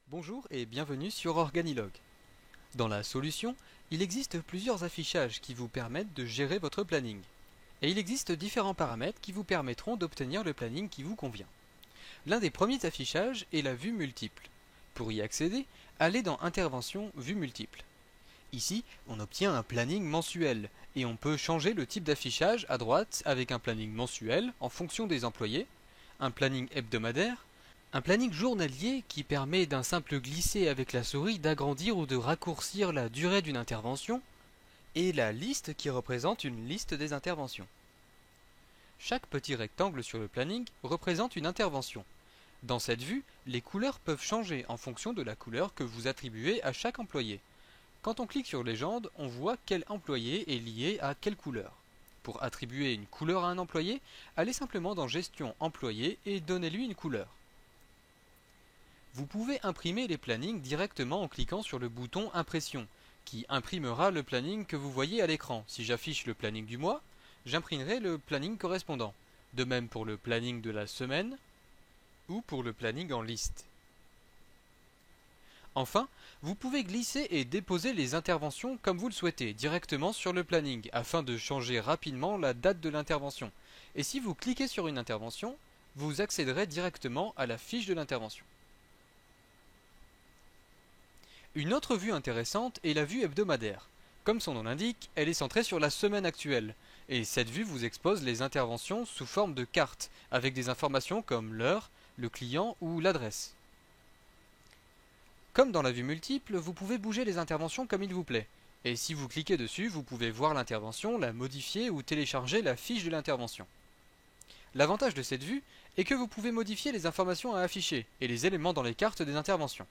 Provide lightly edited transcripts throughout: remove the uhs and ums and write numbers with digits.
Bonjour et bienvenue sur Organilog. Dans la solution, il existe plusieurs affichages qui vous permettent de gérer votre planning. Et il existe différents paramètres qui vous permettront d'obtenir le planning qui vous convient. L'un des premiers affichages est la vue multiple. Pour y accéder, allez dans Intervention Vue multiple. Ici, on obtient un planning mensuel et on peut changer le type d'affichage à droite avec un planning mensuel en fonction des employés, un planning hebdomadaire, un planning journalier qui permet d'un simple glisser avec la souris d'agrandir ou de raccourcir la durée d'une intervention, et la liste qui représente une liste des interventions. Chaque petit rectangle sur le planning représente une intervention. Dans cette vue, les couleurs peuvent changer en fonction de la couleur que vous attribuez à chaque employé. Quand on clique sur Légende, on voit quel employé est lié à quelle couleur. Pour attribuer une couleur à un employé, allez simplement dans Gestion employé et donnez-lui une couleur. Vous pouvez imprimer les plannings directement en cliquant sur le bouton Impression, qui imprimera le planning que vous voyez à l'écran. Si j'affiche le planning du mois, j'imprimerai le planning correspondant. De même pour le planning de la semaine ou pour le planning en liste. Enfin, vous pouvez glisser et déposer les interventions comme vous le souhaitez directement sur le planning afin de changer rapidement la date de l'intervention. Et si vous cliquez sur une intervention, vous accéderez directement à la fiche de l'intervention. Une autre vue intéressante est la vue hebdomadaire. Comme son nom l'indique, elle est centrée sur la semaine actuelle, et cette vue vous expose les interventions sous forme de carte, avec des informations comme l'heure, le client ou l'adresse. Comme dans la vue multiple, vous pouvez bouger les interventions comme il vous plaît, et si vous cliquez dessus, vous pouvez voir l'intervention, la modifier ou télécharger la fiche de l'intervention. L'avantage de cette vue est que vous pouvez modifier les informations à afficher et les éléments dans les cartes des interventions.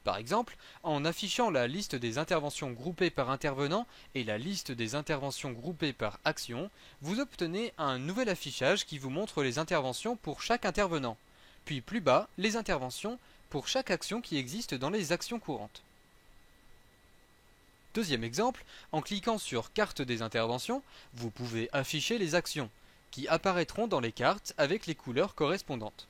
Par exemple, en affichant la liste des interventions groupées par intervenant et la liste des interventions groupées par action, vous obtenez un nouvel affichage qui vous montre les interventions pour chaque intervenant, puis plus bas, les interventions pour chaque action qui existe dans les actions courantes. Deuxième exemple, en cliquant sur Carte des interventions, vous pouvez afficher les actions, qui apparaîtront dans les cartes avec les couleurs correspondantes.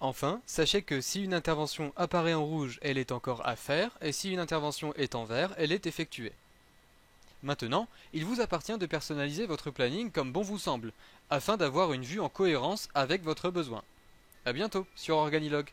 Enfin, sachez que si une intervention apparaît en rouge, elle est encore à faire, et si une intervention est en vert, elle est effectuée. Maintenant, il vous appartient de personnaliser votre planning comme bon vous semble, afin d'avoir une vue en cohérence avec votre besoin. A bientôt sur Organilog.